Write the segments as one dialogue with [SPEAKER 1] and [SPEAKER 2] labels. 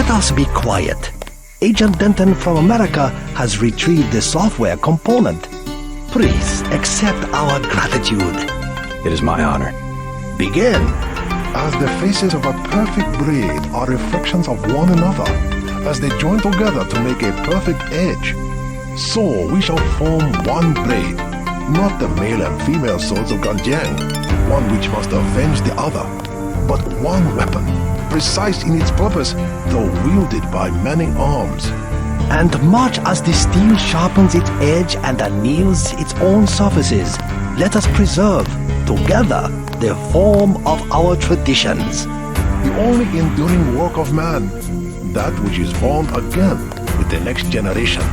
[SPEAKER 1] Let us be quiet. Agent Denton from America has retrieved the software component. Please accept our gratitude.
[SPEAKER 2] It is my honor.
[SPEAKER 1] Begin.
[SPEAKER 3] As the faces of a perfect blade are reflections of one another, as they join together to make a perfect edge, so we shall form one blade, not the male and female swords of Ganjiang, one which must avenge the other, but one weapon, precise in its purpose, though wielded by many arms.
[SPEAKER 1] And much as the steel sharpens its edge and anneals its own surfaces, let us preserve, together, the form of our traditions.
[SPEAKER 3] The only enduring work of man, that which is born again with the next generation.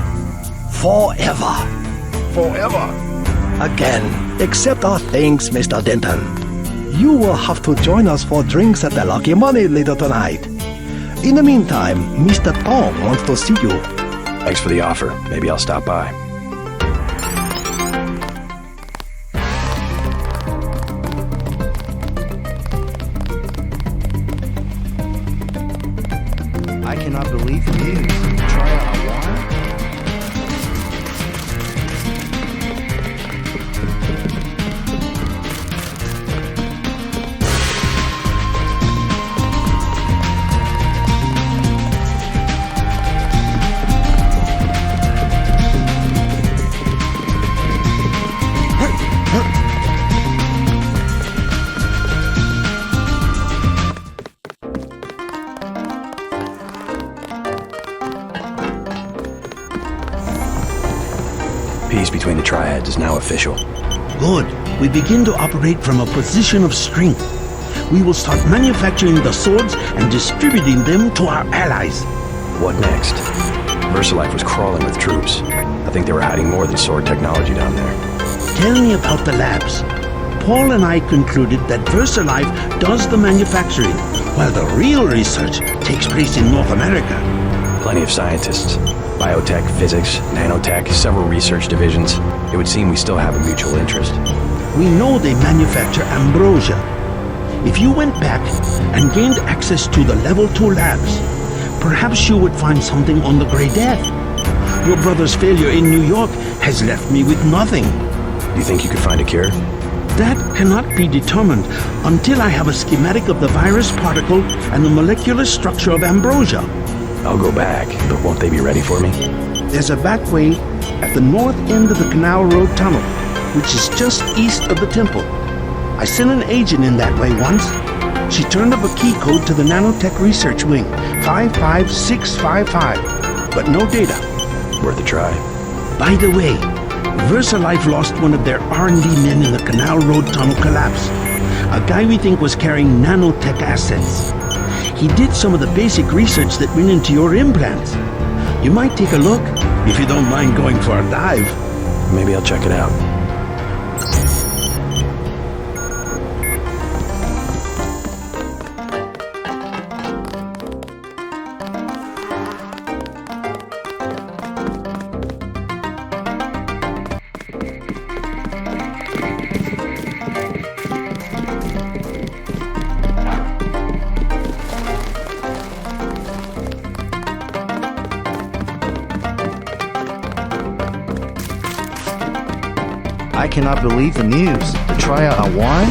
[SPEAKER 1] Forever.
[SPEAKER 3] Forever.
[SPEAKER 1] Again, accept our thanks, Mr. Denton. You will have to join us for drinks at the Lucky Money later tonight. In the meantime, Mr. Tong wants to see you.
[SPEAKER 2] Thanks for the offer. Maybe I'll stop by.
[SPEAKER 4] I cannot believe the news. Triad R.
[SPEAKER 2] Peace between the triads is now official.
[SPEAKER 5] Good. We begin to operate from a position of strength. We will start manufacturing the swords and distributing them to our allies.
[SPEAKER 2] What next? Versalife was crawling with troops. I think they were hiding more than sword technology down there.
[SPEAKER 5] Tell me about the labs. Paul and I concluded that Versalife does the manufacturing, while the real research takes place in North America.
[SPEAKER 2] Plenty of scientists. Biotech, physics, nanotech, several research divisions. It would seem we still have a mutual interest.
[SPEAKER 5] We know they manufacture ambrosia. If you went back and gained access to the Level 2 labs, perhaps you would find something on the Grey Death. Your brother's failure in New York has left me with nothing.
[SPEAKER 2] Do you think you could find a cure?
[SPEAKER 5] That cannot be determined until I have a schematic of the virus particle and the molecular structure of ambrosia.
[SPEAKER 2] I'll go back, but won't they be ready for me?
[SPEAKER 5] There's a back way at the north end of the Canal Road Tunnel, which is just east of the temple. I sent an agent in that way once. She turned up a key code to the Nanotech Research Wing, 55655, but no data.
[SPEAKER 2] Worth a try.
[SPEAKER 5] By the way, Versalife lost one of their R&D men in the Canal Road Tunnel collapse. A guy we think was carrying nanotech assets. He did some of the basic research that went into your implants. You might take a look, if you don't mind going for a dive.
[SPEAKER 2] Maybe I'll check it out.
[SPEAKER 4] I cannot believe the news. The triad R won?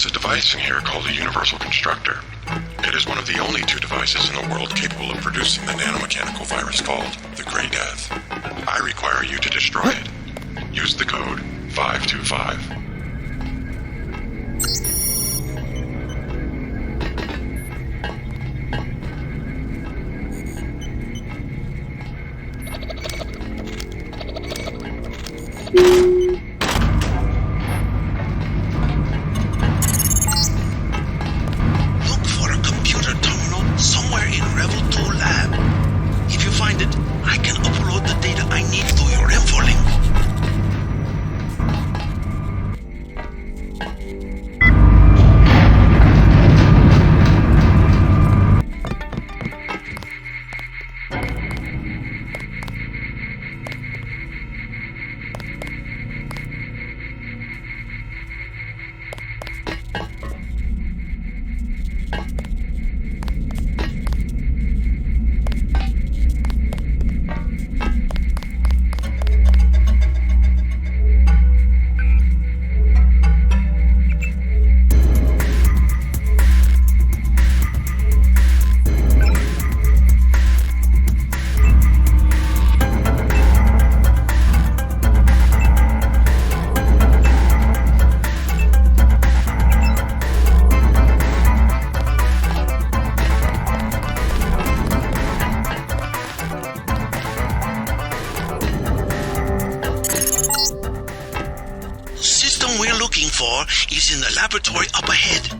[SPEAKER 6] is a device in here called a universal constructor. It is one of the only two devices in the world capable of producing the nanomechanical virus called the Grey Death. I require you to destroy it. Use the code 525.
[SPEAKER 5] Look for a computer terminal somewhere in Revel 2 lab. If you find it, I can upload the data I need through your info link. Is in the laboratory up ahead.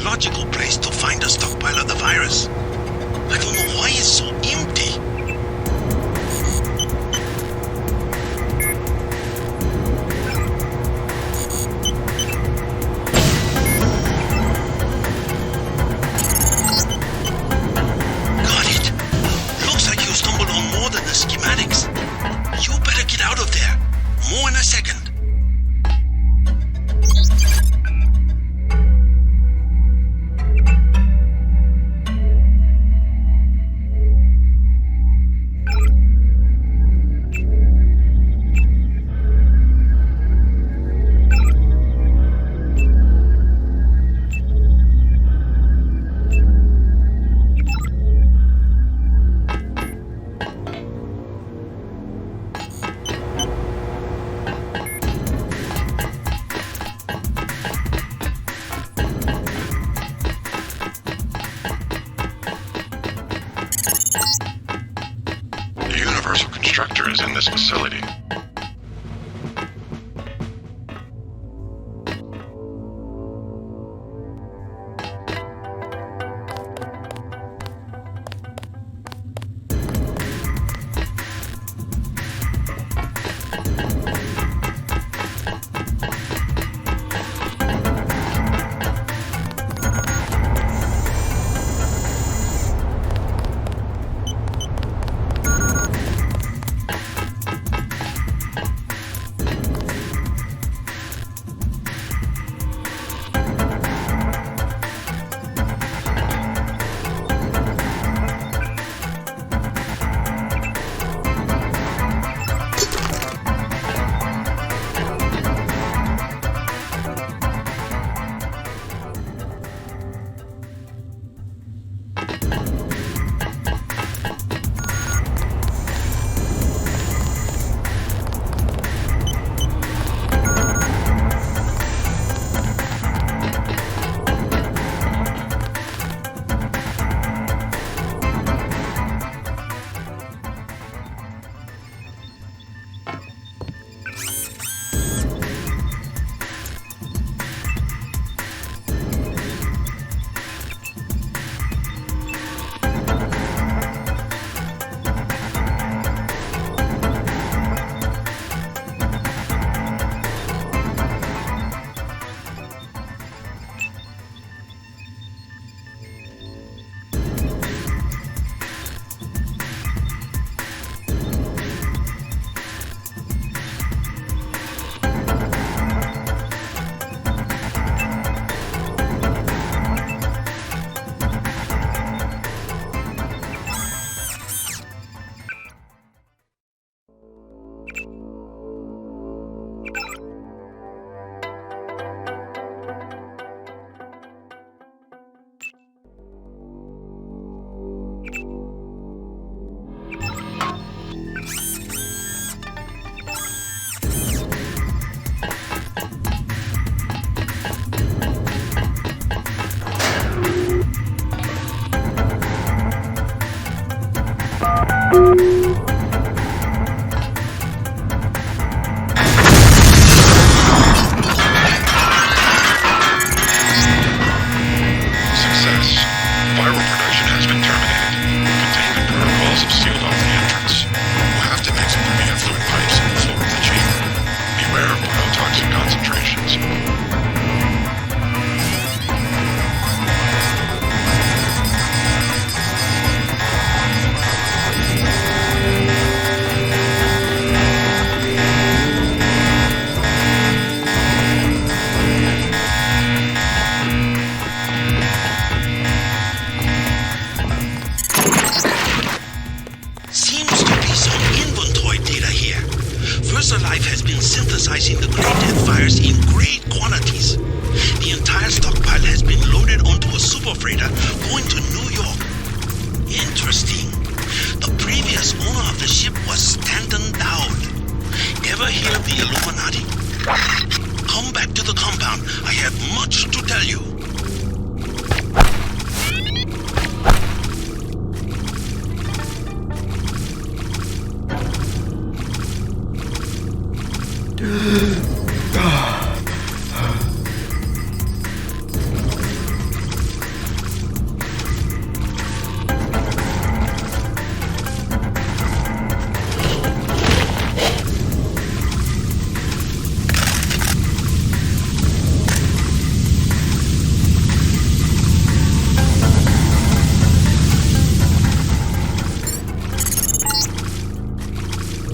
[SPEAKER 5] Logical place to find a stockpile of the virus. I don't know why it's so empty. Got it. Looks like you stumbled on more than the schematics. You better get out of there. More in a second.
[SPEAKER 6] Constructor is in this facility.
[SPEAKER 5] Versalife has been synthesizing the Grey Death virus in great quantities. The entire stockpile has been loaded onto a super freighter going to New York. Interesting. The previous owner of the ship was Stanton Dowd. Ever hear of the Illuminati? Come back to the compound. I have much to tell you.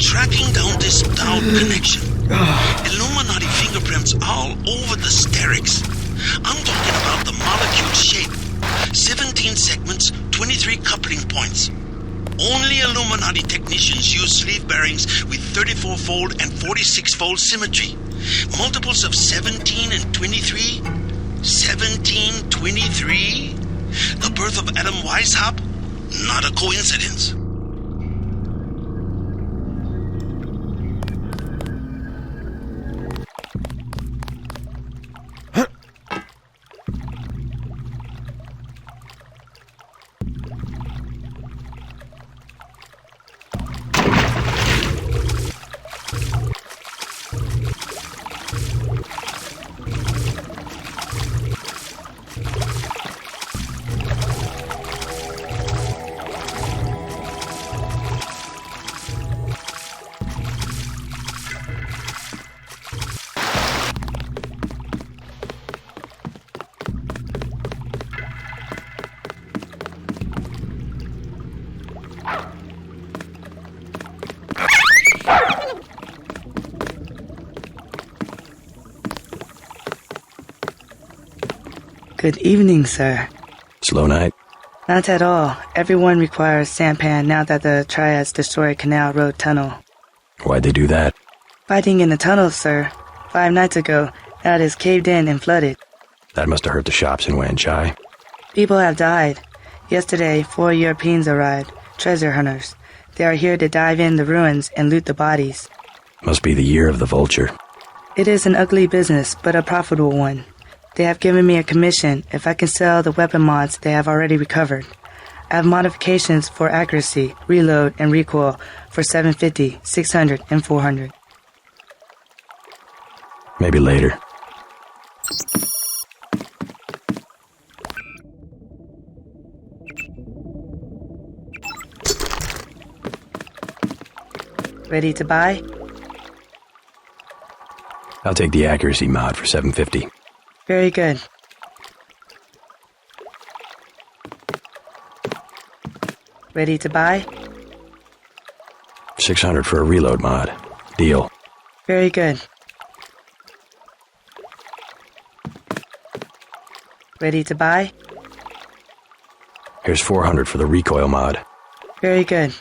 [SPEAKER 5] Tracking down this Dowd connection. Illuminati fingerprints all over the sterics. I'm talking about the molecule shape. 17 segments, 23 coupling points. Only Illuminati technicians use sleeve bearings with 34-fold and 46-fold symmetry. Multiples of 17 and 23? 17, 23? The birth of Adam Weishaupt? Not a coincidence.
[SPEAKER 7] Good evening, sir.
[SPEAKER 2] Slow night?
[SPEAKER 7] Not at all. Everyone requires sampan now that the triads destroyed Canal Road Tunnel.
[SPEAKER 2] Why'd they do that?
[SPEAKER 7] Fighting in the tunnels, sir. 5 nights ago, now it is caved in and flooded.
[SPEAKER 2] That must have hurt the shops in Wanchai.
[SPEAKER 7] People have died. Yesterday, 4 Europeans arrived, treasure hunters. They are here to dive in the ruins and loot the bodies.
[SPEAKER 2] Must be the year of the vulture.
[SPEAKER 7] It is an ugly business, but a profitable one. They have given me a commission if I can sell the weapon mods they have already recovered. I have modifications for accuracy, reload, and recoil for 750, 600, and 400.
[SPEAKER 2] Maybe later.
[SPEAKER 7] Ready to buy?
[SPEAKER 2] I'll take the accuracy mod for 750.
[SPEAKER 7] Very good. Ready to buy?
[SPEAKER 2] 600 for a reload mod. Deal.
[SPEAKER 7] Very good. Ready to buy?
[SPEAKER 2] Here's 400 for the recoil mod.
[SPEAKER 7] Very good.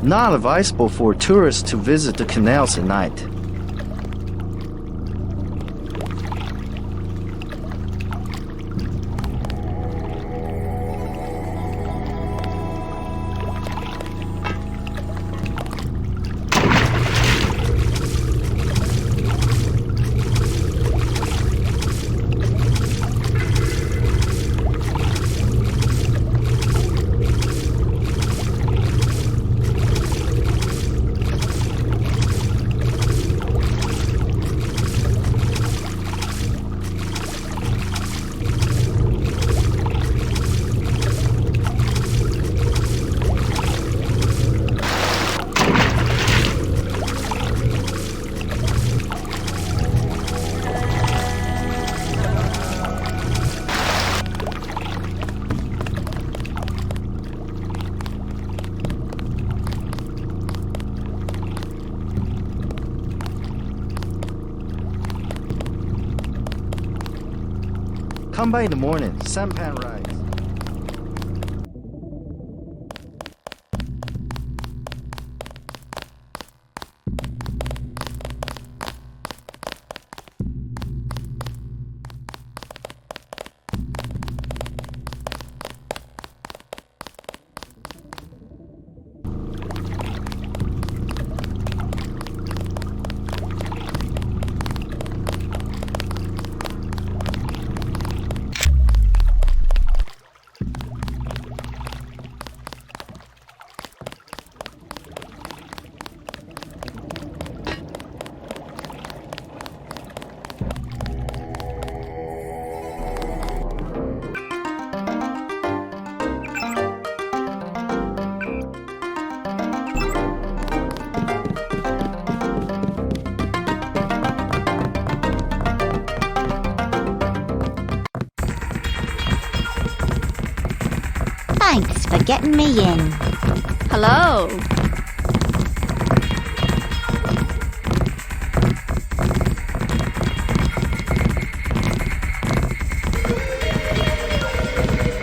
[SPEAKER 8] Not advisable for tourists to visit the canals at night. Come by in the morning, sampan rides.
[SPEAKER 9] Thanks for getting me in.
[SPEAKER 10] Hello.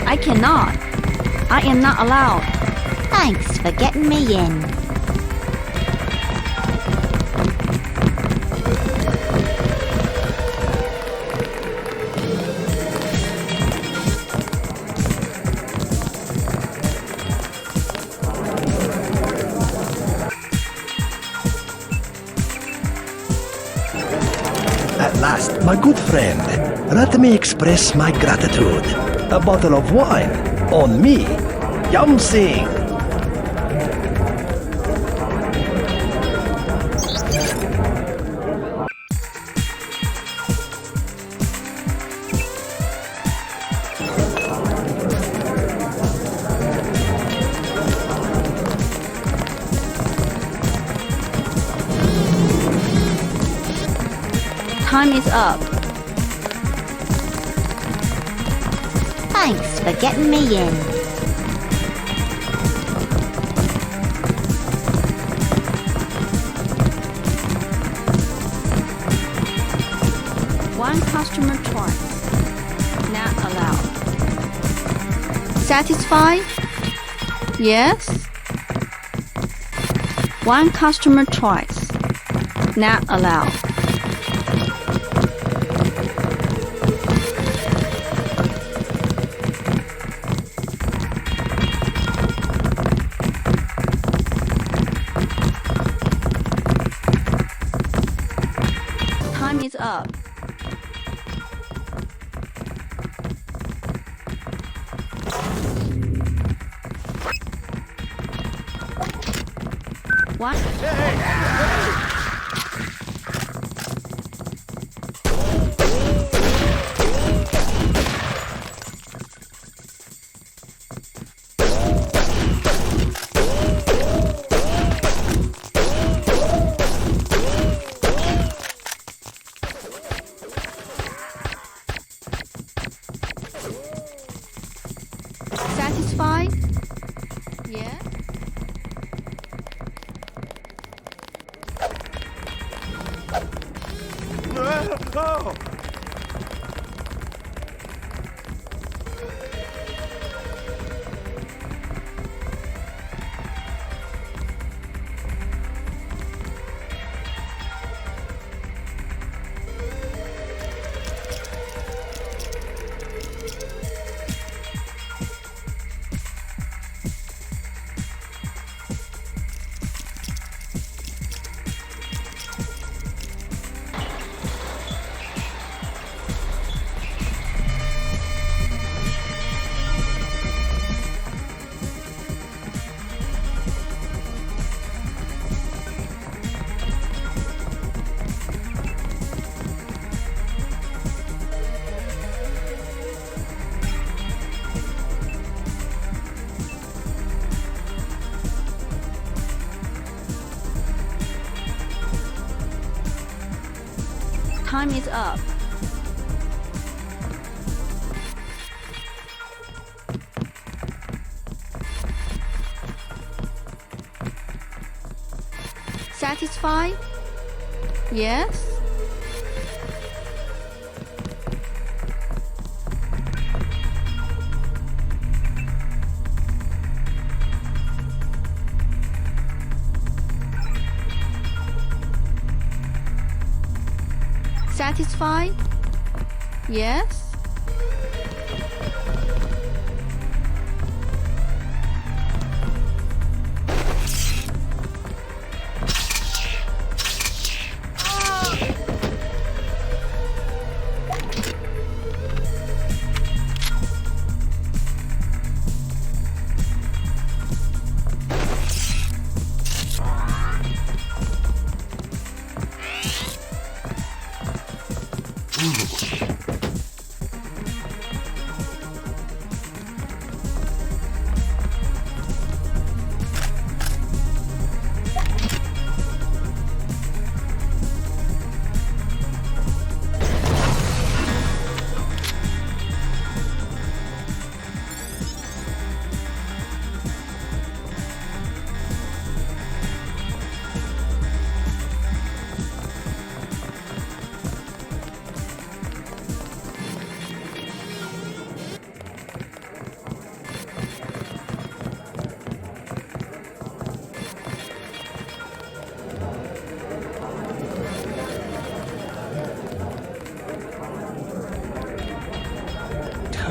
[SPEAKER 10] I cannot. I am not allowed.
[SPEAKER 9] Thanks for getting me in.
[SPEAKER 1] At last, my good friend, let me express my gratitude. A bottle of wine on me. Yum sing.
[SPEAKER 10] Time is up.
[SPEAKER 9] Thanks for getting me in.
[SPEAKER 10] One customer twice. Not allowed. Satisfied? Yes. One customer twice. Not allowed. Time is up. What? Satisfied? Yeah. time is up. Satisfied? Yes? Satisfied? Yes?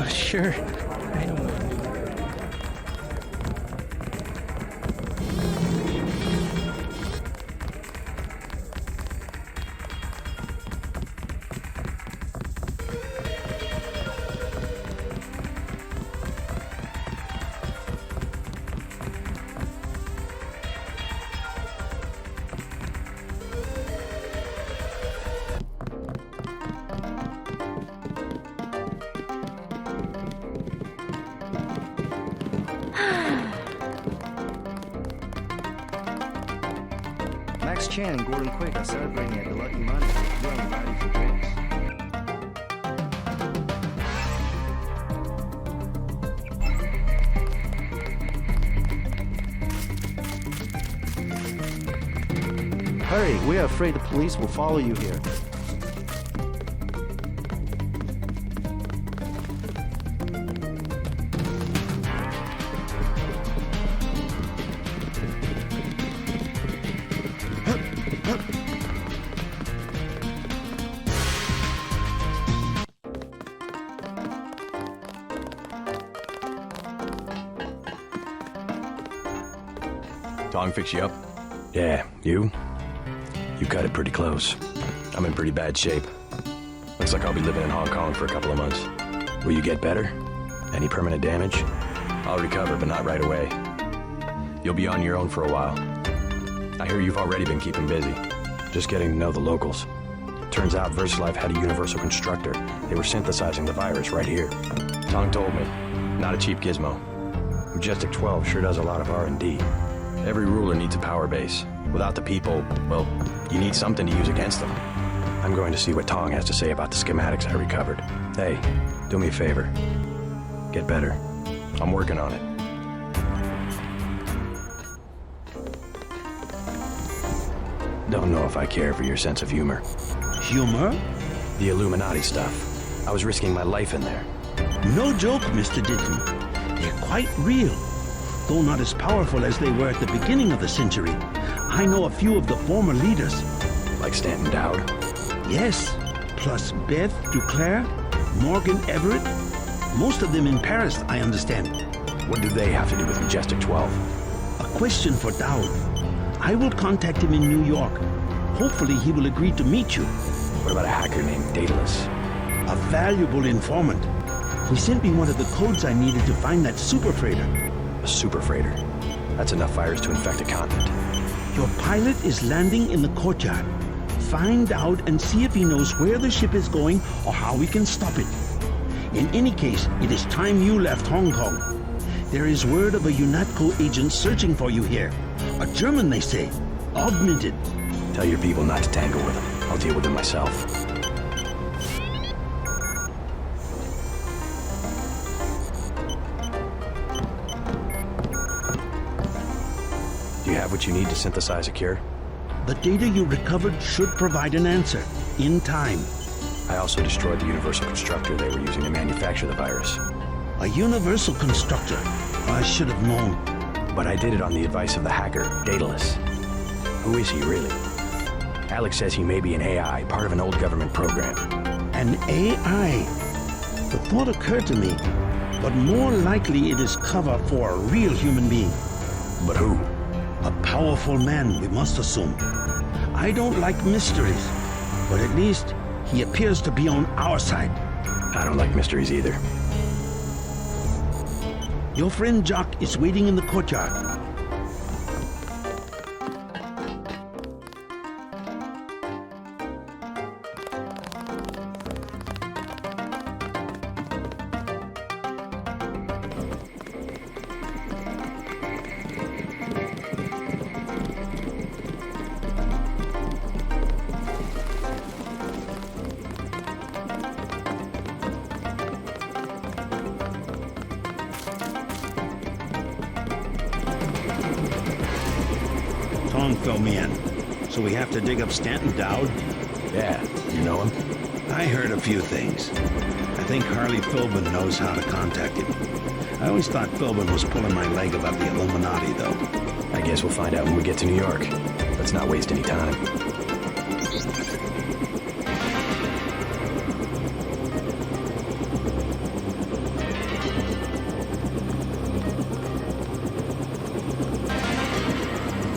[SPEAKER 11] Sure. I don't know.
[SPEAKER 8] Chan and Gordon Quick are celebrating at the Lucky Money. You're invited for drinks. Hurry, we are afraid the police will follow you here.
[SPEAKER 2] Tong fix you up? Yeah, you? You cut it pretty close. I'm in pretty bad shape. Looks like I'll be living in Hong Kong for a couple of months. Will you get better? Any permanent damage? I'll recover, but not right away. You'll be on your own for a while. I hear you've already been keeping busy. Just getting to know the locals. Turns out Versalife had a universal constructor. They were synthesizing the virus right here. Tong told me. Not a cheap gizmo. Majestic 12 sure does a lot of R&D. Every ruler needs a power base. Without the people, well, you need something to use against them. I'm going to see what Tong has to say about the schematics I recovered. Hey, do me a favor. Get better. I'm working on it. Don't know if I care for your sense of humor.
[SPEAKER 5] Humor?
[SPEAKER 2] The Illuminati stuff. I was risking my life in there.
[SPEAKER 5] No joke, Mr. Ditton. They're quite real. Though not as powerful as they were at the beginning of the century. I know a few of the former leaders.
[SPEAKER 2] Like Stanton Dowd?
[SPEAKER 5] Yes, plus Beth Duclair, Morgan Everett. Most of them in Paris, I understand.
[SPEAKER 2] What do they have to do with Majestic 12?
[SPEAKER 5] A question for Dowd. I will contact him in New York. Hopefully he will agree to meet you.
[SPEAKER 2] What about a hacker named Daedalus?
[SPEAKER 5] A valuable informant. He sent me one of the codes I needed to find that super freighter.
[SPEAKER 2] A super freighter? That's enough virus to infect a continent.
[SPEAKER 5] Your pilot is landing in the courtyard. Find out and see if he knows where the ship is going or how we can stop it. In any case, it is time you left Hong Kong. There is word of a UNATCO agent searching for you here. A German, they say. Augmented.
[SPEAKER 2] Tell your people not to tangle with him. I'll deal with him myself. have what you need to synthesize a cure?
[SPEAKER 5] The data you recovered should provide an answer, in time.
[SPEAKER 2] I also destroyed the universal constructor they were using to manufacture the virus.
[SPEAKER 5] A universal constructor? I should have known.
[SPEAKER 2] But I did it on the advice of the hacker, Daedalus. Who is he, really? Alex says he may be an AI, part of an old government program.
[SPEAKER 5] An AI? The thought occurred to me, but more likely it is cover for a real human being.
[SPEAKER 2] But who?
[SPEAKER 5] A powerful man, we must assume. I don't like mysteries, but at least he appears to be on our side.
[SPEAKER 2] I don't like mysteries either.
[SPEAKER 5] Your friend Jock is waiting in the courtyard. Tong filled me in, so we have to dig up Stanton Dowd?
[SPEAKER 2] Yeah, you know him?
[SPEAKER 5] I heard a few things. I think Harley Philbin knows how to contact him. I always thought Philbin was pulling my leg about the Illuminati, though.
[SPEAKER 2] I guess we'll find out when we get to New York. Let's not waste any time.